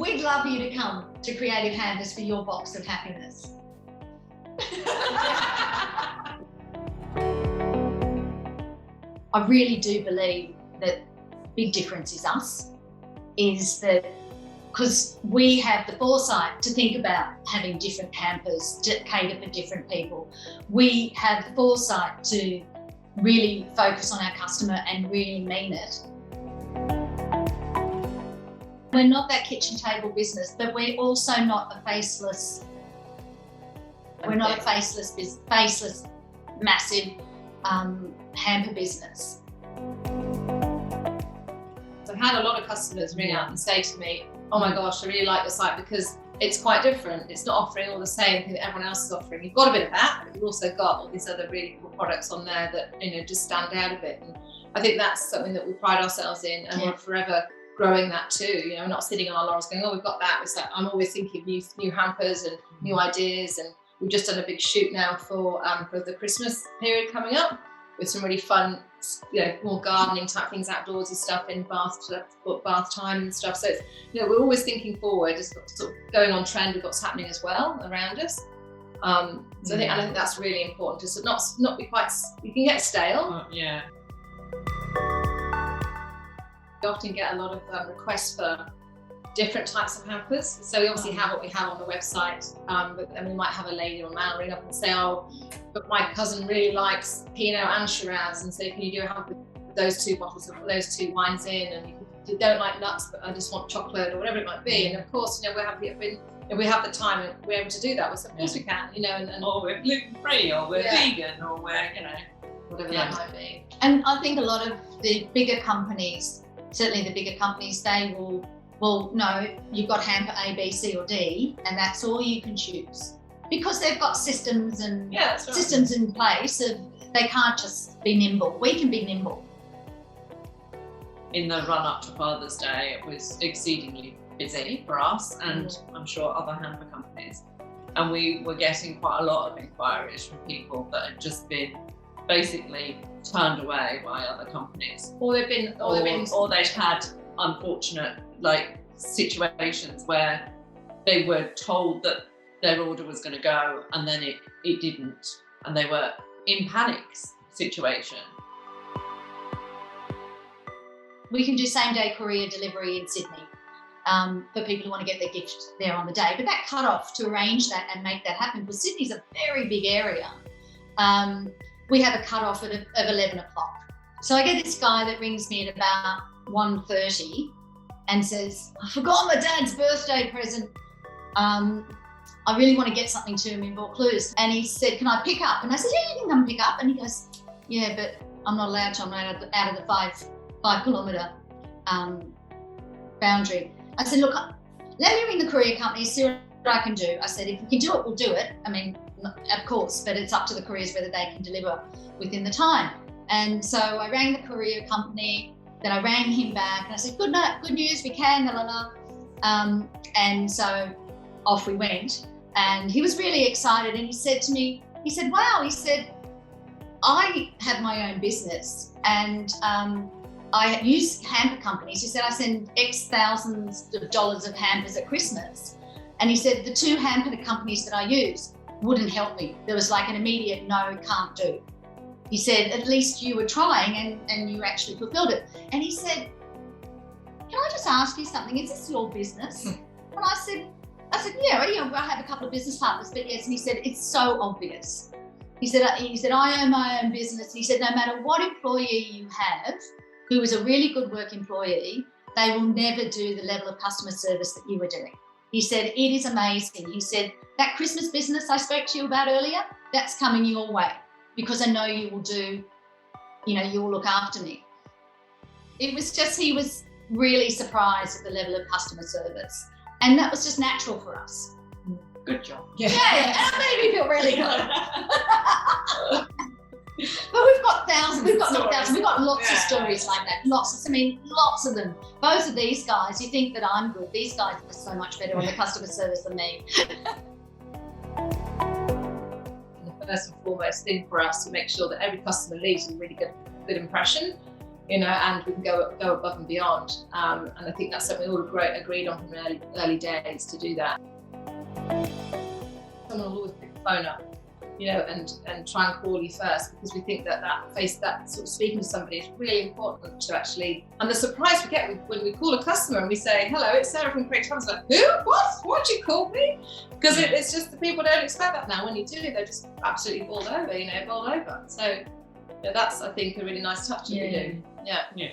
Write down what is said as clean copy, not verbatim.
We'd love you to come to Creative Hampers for your box of happiness. I really do believe that big difference is us, is that because we have the foresight to think about having different hampers to cater for different people. We have the foresight to really focus on our customer and really mean it. We're not that kitchen table business, but we're also not a faceless, massive hamper business. I've had a lot of customers ring up and say to me, oh my gosh, I really like your site because it's quite different. It's not offering all the same thing that everyone else is offering. You've got a bit of that, but you've also got all these other really cool products on there that, you know, just stand out a bit. And I think that's something that we pride ourselves in, and we're forever growing that too. You know, we're not sitting on our laurels going, oh, we've got that. It's like, I'm always thinking of new hampers and new ideas. And we've just done a big shoot now for the Christmas period coming up with some really fun, you know, more gardening type things, outdoorsy stuff in bath time and stuff. So it's, you know, we're always thinking forward, just sort of going on trend with what's happening as well around us. So I think that's really important, just to not be quite, you can get stale. We often get a lot of requests for different types of hampers. So we obviously have what we have on the website, but then we might have a lady or a man ring up and say, oh, but my cousin really likes Pinot and Shiraz, and so can you do a hamper with those two bottles of those two wines in, and you don't like nuts, but I just want chocolate or whatever it might be. And of course, you know, we're happy if we have the time and we're able to do that. Well, of course we can, you know, and or we're gluten free, or we're vegan, or we're, you know, whatever that might be. And I think a lot of the bigger companies, certainly the bigger companies, they will, well, no, you've got hamper A, B, C or D, and that's all you can choose. Because they've got systems and systems in place, they can't just be nimble. We can be nimble. In the run up to Father's Day, it was exceedingly busy for us, and I'm sure other hamper companies. And we were getting quite a lot of inquiries from people that had just been basically turned away by other companies. Or they'd had unfortunate situations where they were told that their order was going to go and then it didn't, and they were in panic situation. We can do same day courier delivery in Sydney for people who want to get their gift there on the day, but that cut off to arrange that and make that happen, because Sydney's a very big area, we have a cut off of 11 o'clock. So I get this guy that rings me at about 1:30 and says, I forgot my dad's birthday present. I really want to get something to him in Vaucluse. And he said, can I pick up? And I said, yeah, you can come pick up. And he goes, yeah, but I'm not allowed to. I'm out of the 5 kilometre boundary. I said, look, let me ring the courier company, see what I can do. I said, if we can do it, we'll do it. I mean, of course, but it's up to the couriers whether they can deliver within the time. And so I rang the courier company, then I rang him back and I said, good news, we can, and so off we went. And he was really excited, and he said to me, wow, I have my own business and I use hamper companies. He said, I send X thousands of dollars of hampers at Christmas. And he said, the 2 hamper companies that I use wouldn't help me. There was like an immediate no, can't do. He said, at least you were trying and you actually fulfilled it. And he said, can I just ask you something? Is this your business? And I said, yeah, I have a couple of business partners, but yes. And he said, it's so obvious. He said, I own my own business. He said, no matter what employee you have, who is a really good work employee, they will never do the level of customer service that you were doing. He said, it is amazing. He said, that Christmas business I spoke to you about earlier, that's coming your way because I know you will do, you will look after me. It was just, he was really surprised at the level of customer service. And that was just natural for us. Good job. Yeah, and it made me feel really good. But we've got lots of stories like that. Lots of them. Both of these guys, you think that I'm good. These guys are so much better on the customer service than me. The first and foremost thing for us to make sure that every customer leaves with a really good impression. and we can go above and beyond. And I think that's something we all agreed on from early days, to do that. Someone will always pick the phone up, and try and call you first, because we think that sort of speaking to somebody is really important to actually. And the surprise we get when we call a customer and we say, "Hello, it's Sarah from Creative Hampers." Like, who? What? Why'd you call me? Because it's just the people don't expect that now. When you do, they're just absolutely bowled over. So that's, I think, a really nice touch that we do. Yeah.